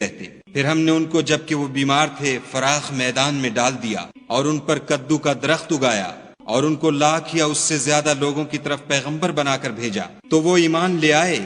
رہتے۔ پھر ہم نے ان کو جبکہ وہ بیمار تھے فراخ میدان میں ڈال دیا اور ان پر کدو کا درخت اگایا اور ان کو لاکھ یا اس سے زیادہ لوگوں کی طرف پیغمبر بنا کر بھیجا تو وہ ایمان لے آئے،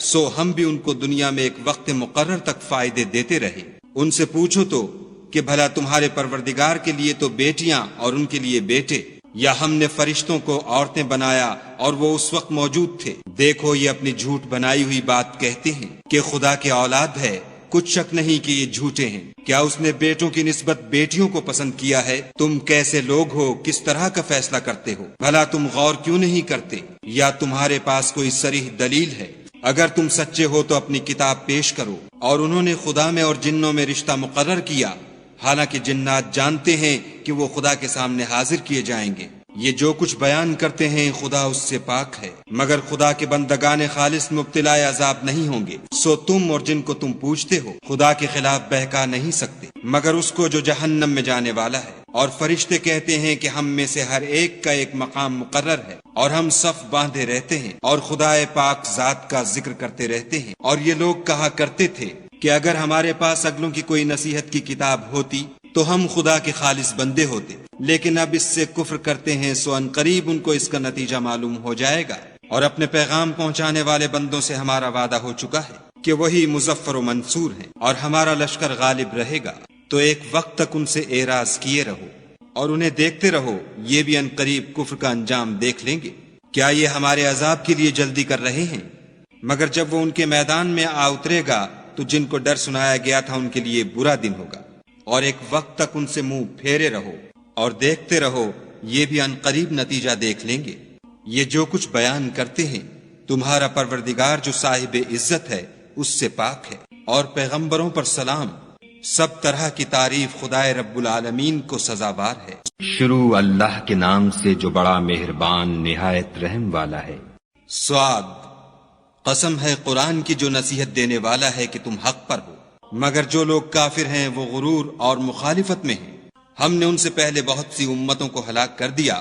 سو ہم بھی ان کو دنیا میں ایک وقت مقرر تک فائدے دیتے رہے۔ ان سے پوچھو تو کہ بھلا تمہارے پروردگار کے لیے تو بیٹیاں اور ان کے لیے بیٹے، یا ہم نے فرشتوں کو عورتیں بنایا اور وہ اس وقت موجود تھے؟ دیکھو یہ اپنی جھوٹ بنائی ہوئی بات کہتے ہیں کہ خدا کی اولاد ہے، کچھ شک نہیں کہ یہ جھوٹے ہیں۔ کیا اس نے بیٹوں کی نسبت بیٹیوں کو پسند کیا ہے؟ تم کیسے لوگ ہو، کس طرح کا فیصلہ کرتے ہو؟ بھلا تم غور کیوں نہیں کرتے؟ یا تمہارے پاس کوئی صریح دلیل ہے؟ اگر تم سچے ہو تو اپنی کتاب پیش کرو۔ اور انہوں نے خدا میں اور جنوں میں رشتہ مقرر کیا، حالانکہ جنات جانتے ہیں کہ وہ خدا کے سامنے حاضر کیے جائیں گے۔ یہ جو کچھ بیان کرتے ہیں خدا اس سے پاک ہے، مگر خدا کے بندگان خالص مبتلا عذاب نہیں ہوں گے۔ سو تم اور جن کو تم پوچھتے ہو خدا کے خلاف بہکا نہیں سکتے مگر اس کو جو جہنم میں جانے والا ہے۔ اور فرشتے کہتے ہیں کہ ہم میں سے ہر ایک کا ایک مقام مقرر ہے، اور ہم صف باندھے رہتے ہیں اور خدا پاک ذات کا ذکر کرتے رہتے ہیں۔ اور یہ لوگ کہا کرتے تھے کہ اگر ہمارے پاس اگلوں کی کوئی نصیحت کی کتاب ہوتی تو ہم خدا کے خالص بندے ہوتے، لیکن اب اس سے کفر کرتے ہیں، سو ان قریب ان کو اس کا نتیجہ معلوم ہو جائے گا۔ اور اپنے پیغام پہنچانے والے بندوں سے ہمارا وعدہ ہو چکا ہے کہ وہی مظفر و منصور ہیں، اور ہمارا لشکر غالب رہے گا۔ تو ایک وقت تک ان سے اعراض کیے رہو اور انہیں دیکھتے رہو، یہ بھی ان قریب کفر کا انجام دیکھ لیں گے۔ کیا یہ ہمارے عذاب کے لیے جلدی کر رہے ہیں؟ مگر جب وہ ان کے میدان میں آ اترے گا تو جن کو ڈر سنایا گیا تھا ان کے لیے برا دن ہوگا۔ اور ایک وقت تک ان سے منہ پھیرے رہو اور دیکھتے رہو، یہ بھی ان قریب نتیجہ دیکھ لیں گے۔ یہ جو کچھ بیان کرتے ہیں تمہارا پروردگار جو صاحب عزت ہے اس سے پاک ہے، اور پیغمبروں پر سلام۔ سب طرح کی تعریف خدائے رب العالمین کو سزاوار ہے۔ شروع اللہ کے نام سے جو بڑا مہربان نہایت رحم والا ہے۔ صاد، قسم ہے قرآن کی جو نصیحت دینے والا ہے کہ تم حق پر ہو، مگر جو لوگ کافر ہیں وہ غرور اور مخالفت میں ہیں۔ ہم نے ان سے پہلے بہت سی امتوں کو ہلاک کر دیا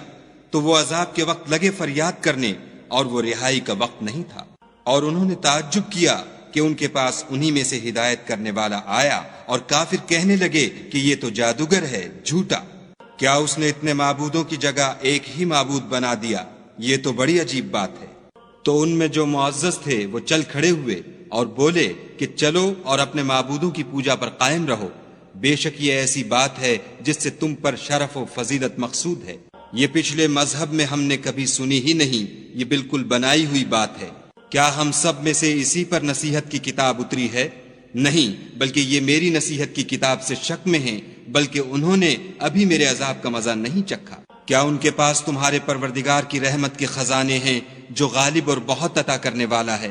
تو وہ عذاب کے وقت لگے فریاد کرنے، اور وہ رہائی کا وقت نہیں تھا۔ اور انہوں نے تعجب کیا کہ ان کے پاس انہی میں سے ہدایت کرنے والا آیا، اور کافر کہنے لگے کہ یہ تو جادوگر ہے، جھوٹا۔ کیا اس نے اتنے معبودوں کی جگہ ایک ہی معبود بنا دیا؟ یہ تو بڑی عجیب بات ہے۔ تو ان میں جو معزز تھے وہ چل کھڑے ہوئے اور بولے کہ چلو اور اپنے معبودوں کی پوجا پر قائم رہو، بے شک یہ ایسی بات ہے جس سے تم پر شرف و فضیلت مقصود ہے۔ یہ پچھلے مذہب میں ہم نے کبھی سنی ہی نہیں، یہ بالکل بنائی ہوئی بات ہے۔ کیا ہم سب میں سے اسی پر نصیحت کی کتاب اتری ہے؟ نہیں، بلکہ یہ میری نصیحت کی کتاب سے شک میں ہیں، بلکہ انہوں نے ابھی میرے عذاب کا مزہ نہیں چکھا۔ کیا ان کے پاس تمہارے پروردگار کی رحمت کے خزانے ہیں جو غالب اور بہت عطا کرنے والا ہے؟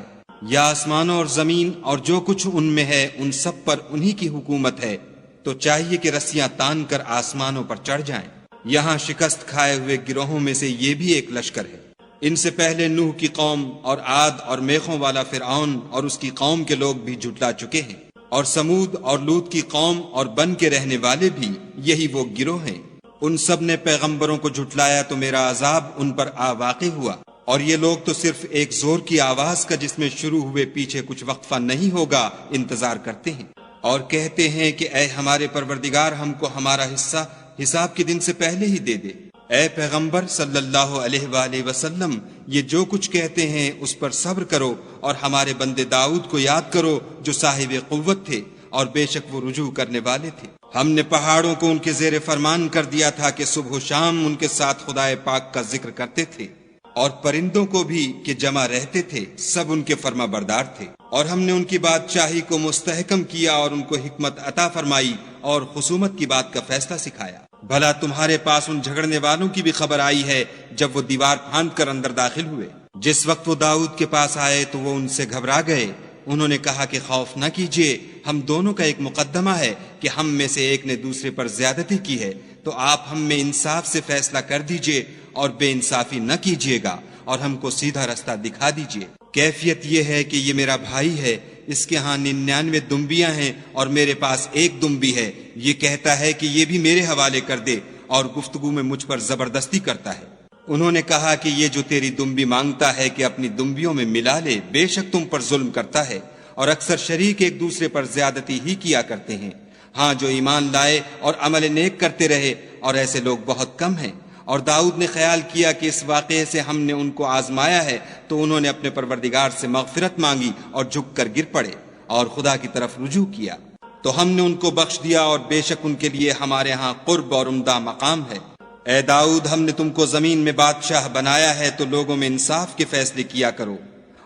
یا آسمانوں اور زمین اور جو کچھ ان میں ہے ان سب پر انہی کی حکومت ہے؟ تو چاہیے کہ رسیاں تان کر آسمانوں پر چڑھ جائیں۔ یہاں شکست کھائے ہوئے گروہوں میں سے یہ بھی ایک لشکر ہے۔ ان سے پہلے نوح کی قوم اور عاد اور میخوں والا فرعون اور اس کی قوم کے لوگ بھی جھٹلا چکے ہیں، اور سمود اور لوط کی قوم اور بن کے رہنے والے بھی یہی وہ گروہ ہیں۔ ان سب نے پیغمبروں کو جھٹلایا تو میرا عذاب ان پر آ واقع ہوا، اور یہ لوگ تو صرف ایک زور کی آواز کا جس میں شروع ہوئے پیچھے کچھ وقفہ نہیں ہوگا انتظار کرتے ہیں، اور کہتے ہیں کہ اے ہمارے پروردگار ہم کو ہمارا حصہ حساب کے دن سے پہلے ہی دے دے۔ اے پیغمبر صلی اللہ علیہ وآلہ وسلم، یہ جو کچھ کہتے ہیں اس پر صبر کرو، اور ہمارے بندے داؤد کو یاد کرو جو صاحب قوت تھے، اور بے شک وہ رجوع کرنے والے تھے۔ ہم نے پہاڑوں کو ان کے زیر فرمان کر دیا تھا کہ صبح و شام ان کے ساتھ خدائے پاک کا ذکر کرتے تھے، اور پرندوں کو بھی کہ جمع رہتے تھے، سب ان کے فرما بردار تھے۔ اور ہم نے ان کی بادشاہی کو مستحکم کیا اور ان کو حکمت عطا فرمائی اور خصومت کی بات کا فیصلہ سکھایا۔ بھلا تمہارے پاس ان جھگڑنے والوں کی بھی خبر آئی ہے جب وہ دیوار پھاند کر اندر داخل ہوئے؟ جس وقت وہ داؤد کے پاس آئے تو وہ ان سے گھبرا گئے۔ انہوں نے کہا کہ خوف نہ کیجیے، ہم دونوں کا ایک مقدمہ ہے کہ ہم میں سے ایک نے دوسرے پر زیادتی کی ہے، تو آپ ہم میں انصاف سے فیصلہ کر دیجیے اور بے انصافی نہ کیجیے گا، اور ہم کو سیدھا رستہ دکھا دیجیے۔ کیفیت یہ ہے کہ یہ میرا بھائی ہے، اس کے ہاں 99 دمبیاں ہیں اور میرے پاس ایک دمبی ہے، یہ کہتا ہے کہ یہ بھی میرے حوالے کر دے، اور گفتگو میں مجھ پر زبردستی کرتا ہے۔ انہوں نے کہا کہ یہ جو تیری دمبی مانگتا ہے کہ اپنی دمبیوں میں ملا لے، بے شک تم پر ظلم کرتا ہے، اور اکثر شریک ایک دوسرے پر زیادتی ہی کیا کرتے ہیں۔ ہاں جو ایمان لائے اور عمل نیک کرتے رہے، اور ایسے لوگ بہت کم ہیں۔ اور داؤد نے خیال کیا کہ اس واقعے سے ہم نے ان کو آزمایا ہے، تو انہوں نے اپنے پروردگار سے مغفرت مانگی اور جھک کر گر پڑے اور خدا کی طرف رجوع کیا، تو ہم نے ان کو بخش دیا، اور بے شک ان کے لیے ہمارے ہاں قرب اور عمدہ مقام ہے۔ اے داؤد، ہم نے تم کو زمین میں بادشاہ بنایا ہے، تو لوگوں میں انصاف کے فیصلے کیا کرو،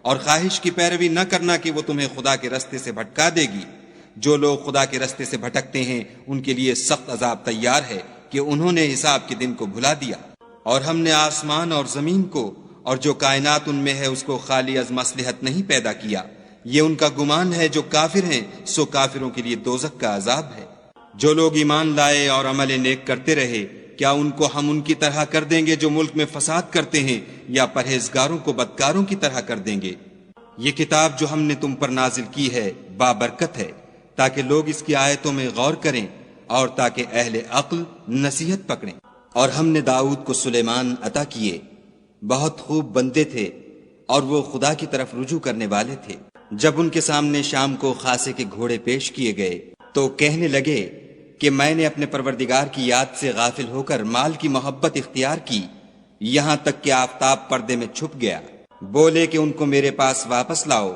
اور خواہش کی پیروی نہ کرنا کہ وہ تمہیں خدا کے رستے سے بھٹکا دے گی۔ جو لوگ خدا کے رستے سے بھٹکتے ہیں ان کے لیے سخت عذاب تیار ہے کہ انہوں نے حساب کے دن کو بھلا دیا۔ اور ہم نے آسمان اور زمین کو اور جو کائنات ان میں ہے اس کو خالی از مصلحت نہیں پیدا کیا۔ یہ ان کا گمان ہے جو کافر ہیں، سو کافروں کے لیے دوزخ کا عذاب ہے۔ جو لوگ ایمان لائے اور عمل نیک کرتے رہے، کیا ان کو ہم ان کی طرح کر دیں گے جو ملک میں فساد کرتے ہیں، یا پرہیزگاروں کو بدکاروں کی طرح کر دیں گے؟ یہ کتاب جو ہم نے تم پر نازل کی ہے بابرکت ہے، تاکہ لوگ اس کی آیتوں میں غور کریں اور تاکہ اہل عقل نصیحت پکڑیں۔ اور ہم نے داؤد کو سلیمان عطا کیے، بہت خوب بندے تھے، اور وہ خدا کی طرف رجوع کرنے والے تھے۔ جب ان کے سامنے شام کو خاصے کے گھوڑے پیش کیے گئے تو کہنے لگے کہ میں نے اپنے پروردگار کی یاد سے غافل ہو کر مال کی محبت اختیار کی، یہاں تک کہ آفتاب پردے میں چھپ گیا۔ بولے کہ ان کو میرے پاس واپس لاؤ،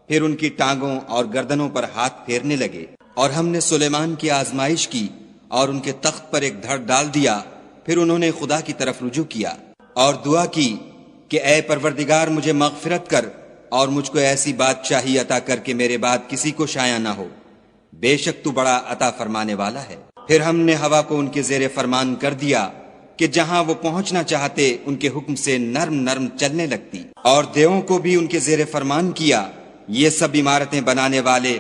پھر ان کی ٹانگوں اور گردنوں پر ہاتھ پھیرنے لگے۔ اور ہم نے سلیمان کی آزمائش کی اور ان کے تخت پر ایک دھڑ ڈال دیا، پھر انہوں نے خدا کی طرف رجوع کیا اور دعا کی کہ اے پروردگار مجھے مغفرت کر اور مجھ کو ایسی بادشاہی عطا کر کے میرے بعد کسی کو شایع نہ ہو، بے شک تو بڑا عطا فرمانے والا ہے۔ پھر ہم نے ہوا کو ان کے زیر فرمان کر دیا کہ جہاں وہ پہنچنا چاہتے ان کے حکم سے نرم نرم چلنے لگتی، اور دیووں کو بھی ان کے زیر فرمان کیا۔ یہ سب عمارتیں بنانے والے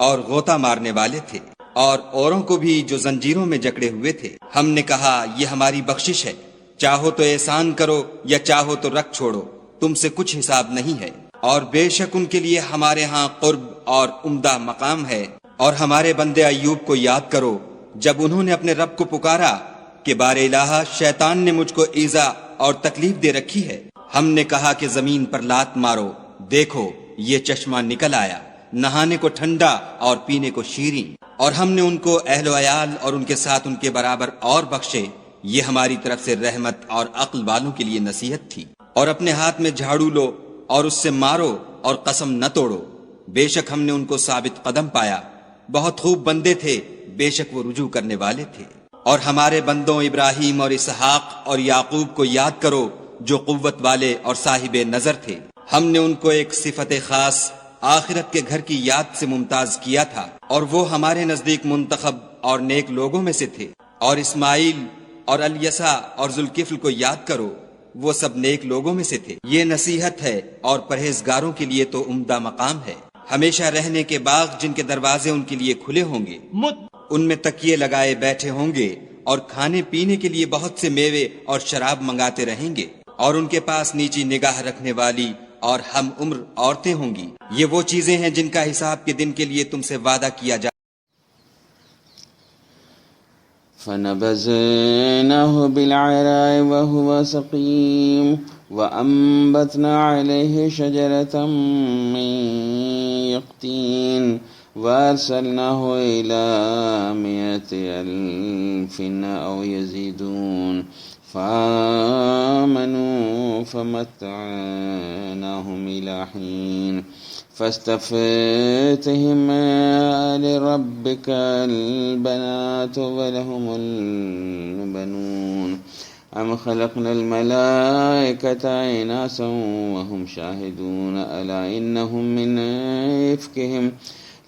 اور غوطہ مارنے والے تھے، اور اوروں کو بھی جو زنجیروں میں جکڑے ہوئے تھے۔ ہم نے کہا یہ ہماری بخشش ہے، چاہو تو احسان کرو یا چاہو تو رکھ چھوڑو، تم سے کچھ حساب نہیں ہے۔ اور بے شک ان کے لیے ہمارے ہاں قرب اور عمدہ مقام ہے۔ اور ہمارے بندے ایوب کو یاد کرو، جب انہوں نے اپنے رب کو پکارا کہ بار الہ، شیطان نے مجھ کو ایذا اور تکلیف دے رکھی ہے۔ ہم نے کہا کہ زمین پر لات مارو، دیکھو یہ چشمہ نکل آیا، نہانے کو ٹھنڈا اور پینے کو شیریں۔ اور ہم نے ان کو اہل و عیال اور ان کے ساتھ ان کے برابر اور بخشے، یہ ہماری طرف سے رحمت اور عقل والوں کے لیے نصیحت تھی۔ اور اپنے ہاتھ میں جھاڑو لو اور اس سے مارو اور قسم نہ توڑو، بے شک ہم نے ان کو ثابت قدم پایا، بہت خوب بندے تھے، بے شک وہ رجوع کرنے والے تھے۔ اور ہمارے بندوں ابراہیم اور اسحاق اور یعقوب کو یاد کرو جو قوت والے اور صاحب نظر تھے۔ ہم نے ان کو ایک صفت خاص آخرت کے گھر کی یاد سے ممتاز کیا تھا، اور وہ ہمارے نزدیک منتخب اور نیک لوگوں میں سے تھے۔ اور اسماعیل اور الیسع اور ذوالکفل کو یاد کرو، وہ سب نیک لوگوں میں سے تھے۔ یہ نصیحت ہے، اور پرہیزگاروں کے لیے تو عمدہ مقام ہے۔ ہمیشہ رہنے کے باغ جن کے دروازے ان کے لیے کھلے ہوں گے، ان میں تکیے لگائے بیٹھے ہوں گے، اور کھانے پینے کے لیے بہت سے میوے اور شراب منگاتے رہیں گے، اور ان کے پاس نیچی نگاہ رکھنے والی اور ہم عمر عورتیں ہوں گی۔ یہ وہ چیزیں ہیں جن کا حساب کے دن کے لیے تم سے وعدہ کیا جائے۔ فنبذناه بالعراء وهو سقيم وأنبتنا عليه شجرة من يقطين وأرسلناه إلى 100,000 أو يزيدون فآمنوا فمتعناهم إلى حين فاستفتهم لربك البنات ولهم البنون أم خلقنا الملائكة إناثا وهم شاهدون ألا إنهم من إفكهم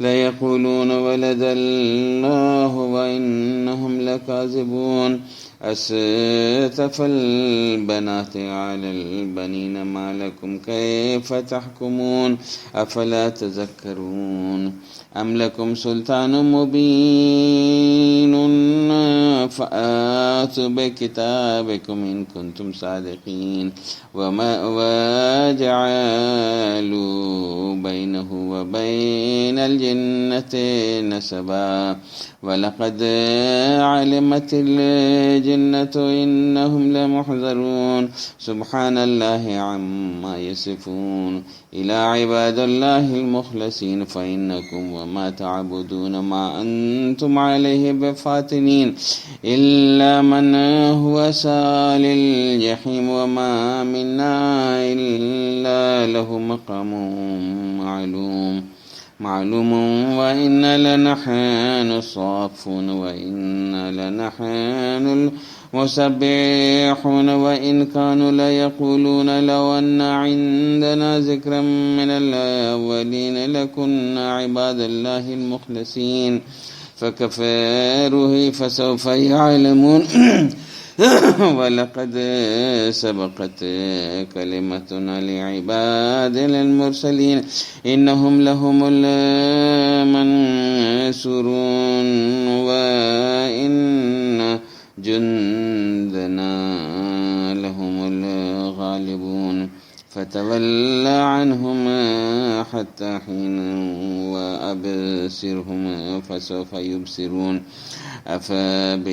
ليقولون ولد الله وإنهم لكاذبون أستفى البنات على البنين ما لكم كيف تحكمون أفلا تذكرون أم لكم سلطان مبين فآتوا بكتابكم إن كنتم صادقين وجعلوا بينه وبين الجنة نسبا ولقد علمت الجنة إنهم لمحضرون سبحان الله عما يصفون إلى عباد الله المخلصين فإنكم وما تعبدون ما أنتم عليه بفاتنين إلا من هو سال الجحيم وما منا إلا له مقام معلوم وإن لنحن الصافون وإن لنحن المسبحون وإن كانوا ليقولون لو أن عندنا ذكرا من الأولين لكنا عباد الله المخلصين فكفروه فسوف يعلمون ولقد سبقت كلمتنا لعبادنا المرسلين إنهم لهم المنصورون وإن جندنا لهم الغالبون فتولى عنهم حتى حين وأبصرهم فسوف يبصرون أفبعذابنا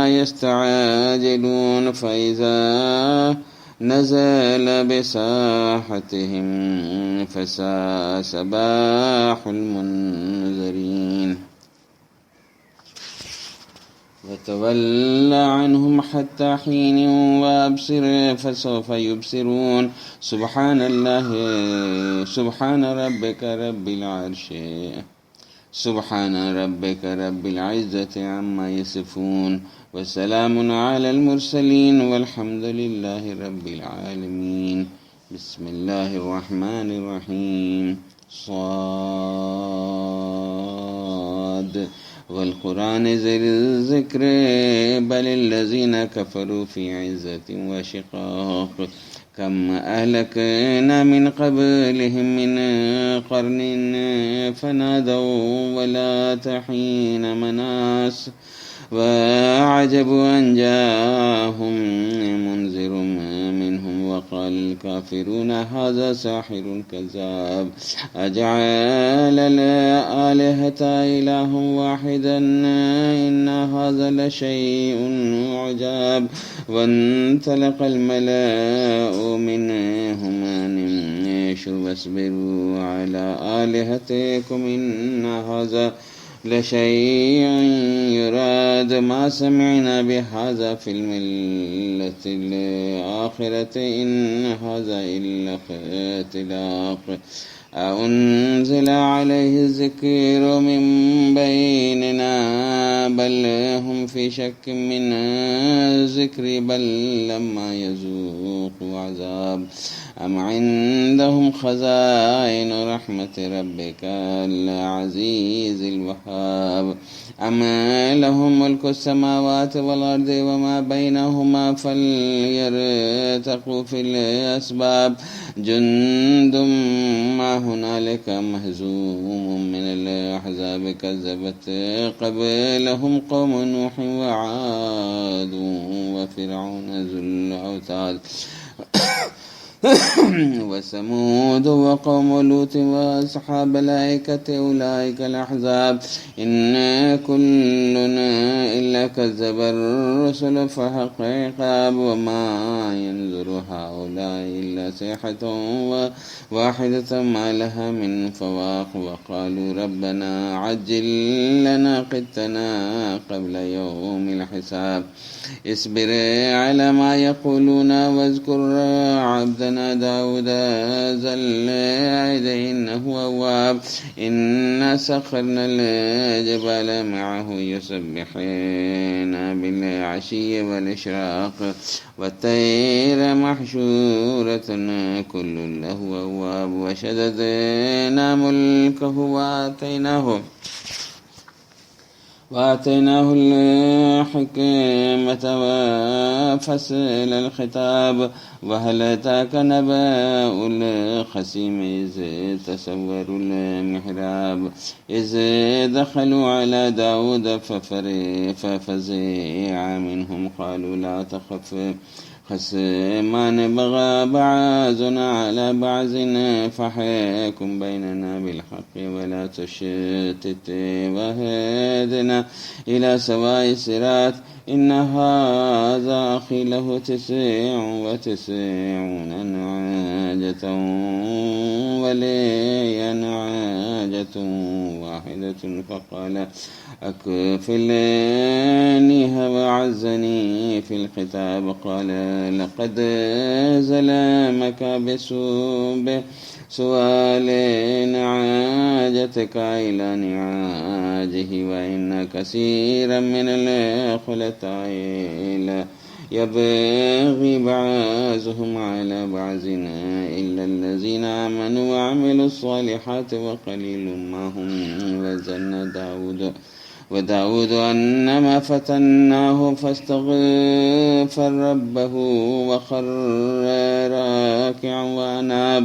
يستعجلون فإذا نزل بساحتهم فساء صباح المنذرين وتولى عنهم حتى حين وأبصر فسوف يبصرون سبحان ربك رب العزة عما يصفون وسلام على المرسلين والحمد لله رب العالمين بسم الله الرحمن الرحيم صاد والقرآن ذي الذكر بل الذين كفروا في عزة وشقاق كم أهلكنا من قبلهم من قرن فنادوا ولا حين مناص وعجبوا أن جاءهم منذر منهم وقال الكافرون هذا ساحر كذاب أجعل الآلهة إله واحدا إن هذا لشيء عجاب وانطلق الملأ منهم أن امشوا واصبروا على آلهتكم إن هذا لشيء يراد ما سمعنا بهذا في الملة الآخرة إن هذا إلا اختلاق أنزل عليه الذكر من بيننا بل هم في شك من الذكر بل لما يذوقوا عذاب أم عندهم خزائن رحمة ربك العزيز الوهاب أم لهم ملك السماوات والأرض وما بينهما فليرتقوا في الأسباب جند ما هنالك مهزوم من الأحزاب كذبت قبلهم قوم نوح وعاد وفرعون ذو الأوتاد وثمود وقوم لوط وأصحاب الأيكة أولئك الأحزاب إن كلنا إلا كذب الرسل فحق عقاب وما ينظر هؤلاء إلا صيحة واحدة ما لها من فواق وقالوا ربنا عجل لنا قطنا قبل يوم الحساب اصبر على ما يقولون واذكر عبدنا داود ذا الأيد إنه أواب إنا سخرنا الجبال معه يسبحون بالعشي والإشراق والطير محشورة كل له أواب وشددنا ملكه وآتيناه الحكمة وفصل الخطاب وهل أتاك نبأ الخصيم إذ تسوروا المحراب إذ دخلوا على داود ففزع منهم قالوا لا تخف خصمان بغى بعضنا على بعض فاحكم بيننا بالحق ولا تشتت وهدنا إلى سواء الصراط إن هذا أخي له 99 نعاجة ولي نعاجة واحدة فقال أكفلنيها وعزني في الخطاب. قال لقد زلمك بسؤال نعاجتك إلى نعاجه، وإن كثيرا من الخلطاء يبغي بعضهم على بعض إلا الذين آمنوا وعملوا الصالحات وقليل ما هم. وظن وداود أنما فتناه فاستغفر ربه وخر راكعا وأناب.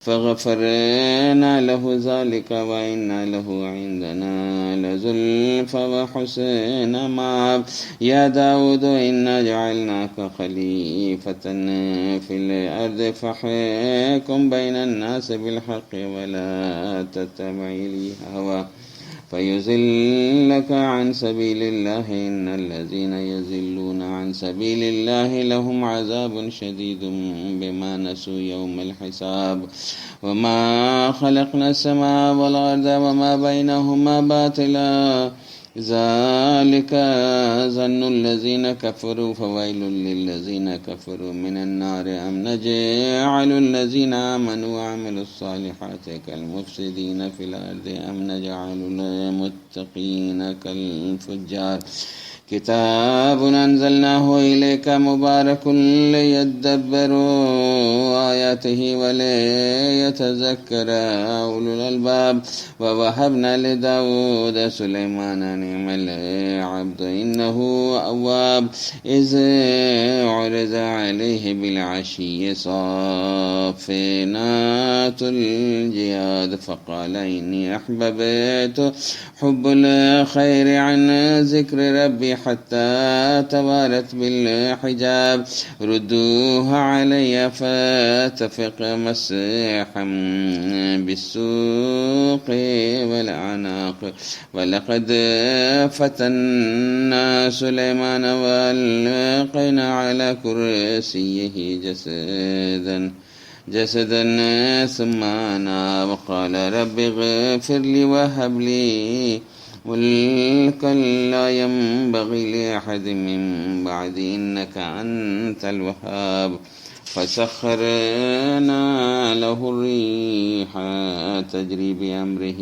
فغفرنا له ذلك وإن له عندنا لزلفى وحسن مآب. يا داود إنا جعلناك خليفة في الأرض فاحكم بين الناس بالحق ولا تتبع الهوى فيزلك عن سبيل الله. إن الذين يزلون عن سبيل الله لهم عذاب شديد بما نسوا يوم الحساب. وما خلقنا السماء والأرض وما بينهما باطلا ذلك ظن الذين كفروا فويل للذين كفروا من النار. أم نجعل الذين آمنوا وعملوا الصالحات كالمفسدين في الأرض أم نجعل المتقين كالفجار. كتاب أنزلناه إليك مبارك ليدبروا آياته وليتذكر أولو الألباب. ووهبنا لداود سليمان نعم العبد إنه أواب. إذ عرض عليه بالعشي صافنات الجياد فقال إني أحببت حب الخير عن ذكر ربي حتى توارت بالحجاب. ردوها علي فاتفق مسيحا بالسوق والأعناق. ولقد فتنا سليمان وألقينا على كرسيه جسدا ثم أناب. وقال رب اغفر لي وهب لي ملكا لا ينبغي لأحد من بعدي إنك أنت الوهاب. فسخرنا له الريح تجري بأمره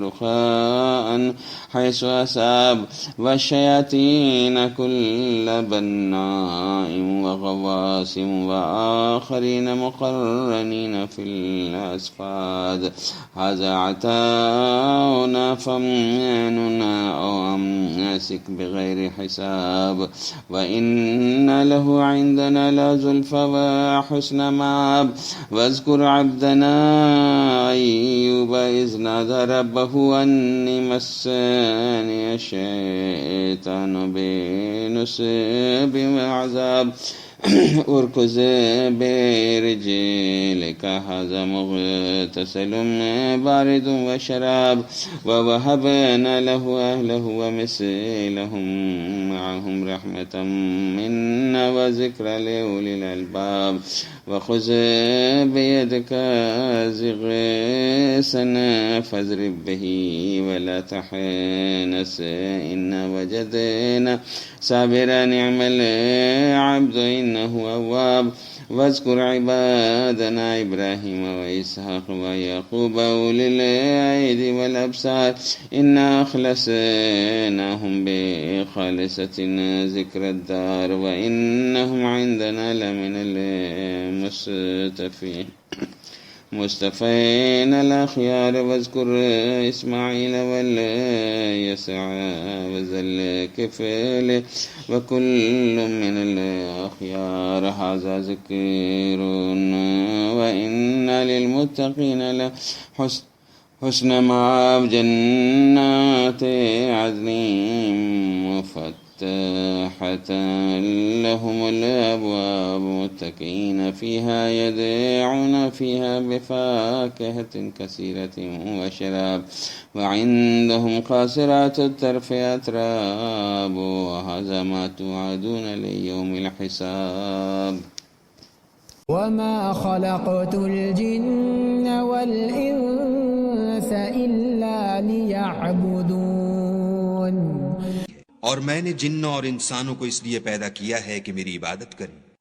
رخاء حيث أصاب والشياطين كل بناء وغواص وآخرين مقرنين في الأصفاد. هذا عطاؤنا فامننا أو أمسك بغير حساب. وإن له عندنا لزلفى وحسن مآب. واذكر عبدنا أيوب إذ نادى ربه أني مسني الشيطان بنصب وعذاب. اركز برجلك هذا مغتسل بارد وشراب. ووهبنا له أهله ومثلهم معهم رحمة منا وذكرى لأولي الألباب. وخذ بيدك زغيثا فاضرب به ولا تحنث إنا وجدنا صابرا نعم العبد إنه أواب. واذكر عبادنا إبراهيم وإسحاق ويعقوب أولي الأيدي والأبصار إنا أخلصناهم بخالصة ذكر الدار وإنهم عندنا لمن المصطفين الأخيار. واذكر إسماعيل واليسع وذا الكفل وكل من الأخيار. هذا ذكر وإن للمتقين لحسن مآب. جنات عدن مفتحة مفتحة لهم الأبواب متكئين فيها يدعون فيها بفاكهة كثيرة وشراب وعندهم قاصرات الطرف أتراب وهذا ما توعدون ليوم الحساب وما خلقت الجن والإنس إلا ليعبدون اور میں نے جنوں اور انسانوں کو اس لیے پیدا کیا ہے کہ میری عبادت کریں.